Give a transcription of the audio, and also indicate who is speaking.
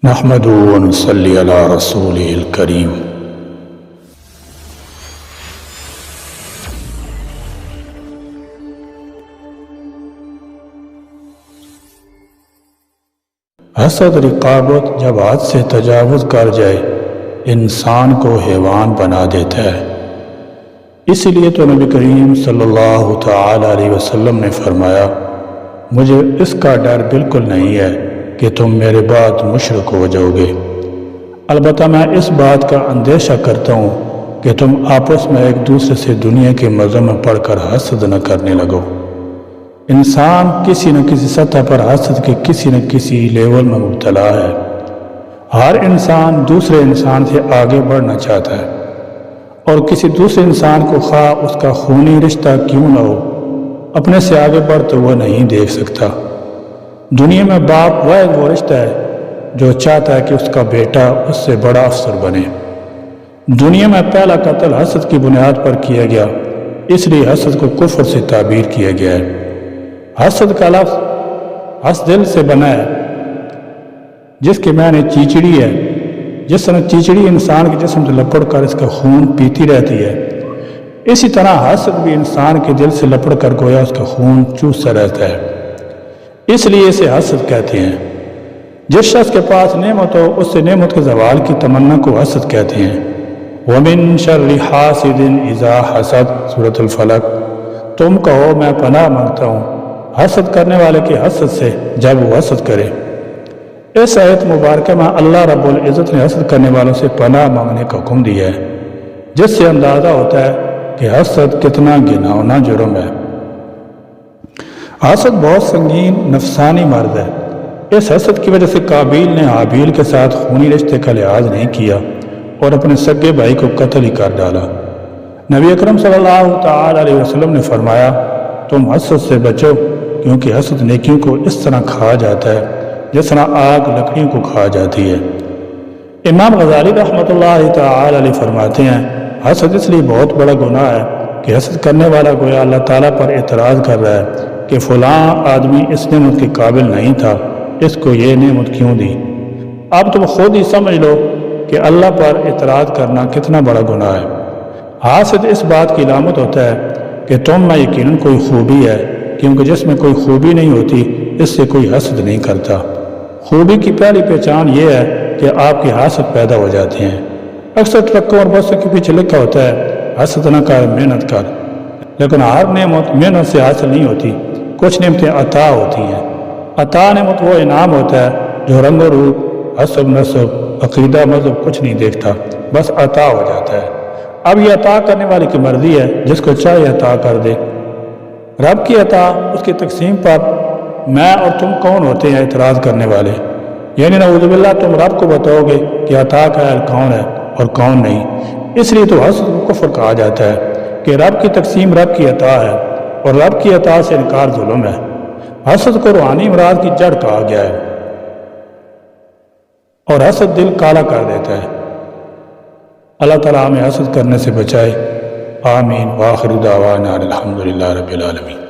Speaker 1: نحمده ونصلي على رسوله الكريم حسد رقابت جب حد سے تجاوز کر جائے انسان کو حیوان بنا دیتا ہے۔ اسی لیے تو نبی کریم صلی اللہ تعالی علیہ وسلم نے فرمایا، مجھے اس کا ڈر بالکل نہیں ہے کہ تم میرے بعد مشرک ہو جاؤ گے، البتہ میں اس بات کا اندیشہ کرتا ہوں کہ تم آپس میں ایک دوسرے سے دنیا کے مذمت پڑھ کر حسد نہ کرنے لگو۔ انسان کسی نہ کسی سطح پر حسد کے کسی نہ کسی لیول میں مبتلا ہے۔ ہر انسان دوسرے انسان سے آگے بڑھنا چاہتا ہے، اور کسی دوسرے انسان کو خواہ اس کا خونی رشتہ کیوں نہ ہو، اپنے سے آگے بڑھتے ہوئے نہیں دیکھ سکتا۔ دنیا میں باپ وہ رشتہ ہے جو چاہتا ہے کہ اس کا بیٹا اس سے بڑا افسر بنے۔ دنیا میں پہلا قتل حسد کی بنیاد پر کیا گیا، اس لیے حسد کو کفر سے تعبیر کیا گیا ہے۔ حسد کا لفظ حس دل سے بنا ہے، جس کے معنی چیچڑی ہے۔ جس طرح چیچڑی انسان کے جسم سے لپڑ کر اس کا خون پیتی رہتی ہے، اسی طرح حسد بھی انسان کے دل سے لپڑ کر گویا اس کا خون چوستا رہتا ہے، اس لیے اسے حسد کہتے ہیں۔ جس شخص کے پاس نعمت ہو اس سے نعمت کے زوال کی تمنا کو حسد کہتے ہیں۔ وَمِن شَرِّ حَاسِدٍ إِذَا حَسَدَ سورۃ الفلق۔ تم کہو میں پناہ مانگتا ہوں حسد کرنے والے کے حسد سے جب وہ حسد کرے۔ اس آیت مبارکہ میں اللہ رب العزت نے حسد کرنے والوں سے پناہ مانگنے کا حکم دیا ہے، جس سے اندازہ ہوتا ہے کہ حسد کتنا گھناؤنا جرم ہے۔ حسد بہت سنگین نفسانی مرض ہے۔ اس حسد کی وجہ سے قابیل نے حابیل کے ساتھ خونی رشتے کا لحاظ نہیں کیا اور اپنے سگے بھائی کو قتل ہی کر ڈالا۔ نبی اکرم صلی اللہ تعالی علیہ وسلم نے فرمایا، تم حسد سے بچو، کیونکہ حسد نیکیوں کو اس طرح کھا جاتا ہے جس طرح آگ لکڑیوں کو کھا جاتی ہے۔ امام غزالی رحمۃ اللہ تعالی علیہ فرماتے ہیں، حسد اس لیے بہت بڑا گناہ ہے کہ حسد کرنے والا گویا اللہ تعالیٰ پر اعتراض کر رہا ہے کہ فلاں آدمی اس نعمت کے قابل نہیں تھا، اس کو یہ نعمت کیوں دی۔ اب تم خود ہی سمجھ لو کہ اللہ پر اعتراض کرنا کتنا بڑا گناہ ہے۔ حسد اس بات کی علامت ہوتا ہے کہ تم میں یقیناً کوئی خوبی ہے، کیونکہ جس میں کوئی خوبی نہیں ہوتی اس سے کوئی حسد نہیں کرتا۔ خوبی کی پہلی پہچان یہ ہے کہ آپ کے حسد پیدا ہو جاتے ہیں۔ اکثر ٹرکوں اور بسوں کے پیچھے لکھا ہوتا ہے، حسد نہ کر محنت کر، لیکن ہر نعمت محنت سے حاصل نہیں ہوتی۔ کچھ نعمتیں عطا ہوتی ہیں۔ عطا نعمت وہ انعام ہوتا ہے جو رنگ و روپ، حسب نسب، عقیدہ، مذہب کچھ نہیں دیکھتا، بس عطا ہو جاتا ہے۔ اب یہ عطا کرنے والے کی مرضی ہے، جس کو چاہے عطا کر دے۔ رب کی عطا، اس کی تقسیم پر میں اور تم کون ہوتے ہیں اعتراض کرنے والے؟ یعنی نعوذ باللہ تم رب کو بتاؤ گے کہ عطا کا اہل کون ہے اور کون نہیں۔ اس لیے تو حسد کو کفر کہا جاتا ہے کہ رب کی تقسیم رب کی عطا ہے، اور رب کی عطا سے انکار ظلم ہے۔ حسد کو روحانی امراض کی جڑ کہا گیا ہے، اور حسد دل کالا کر دیتا ہے۔ اللہ تعالیٰ ہمیں حسد کرنے سے بچائے۔ آمین۔ وآخر دعوانا الحمدللہ رب العالمین۔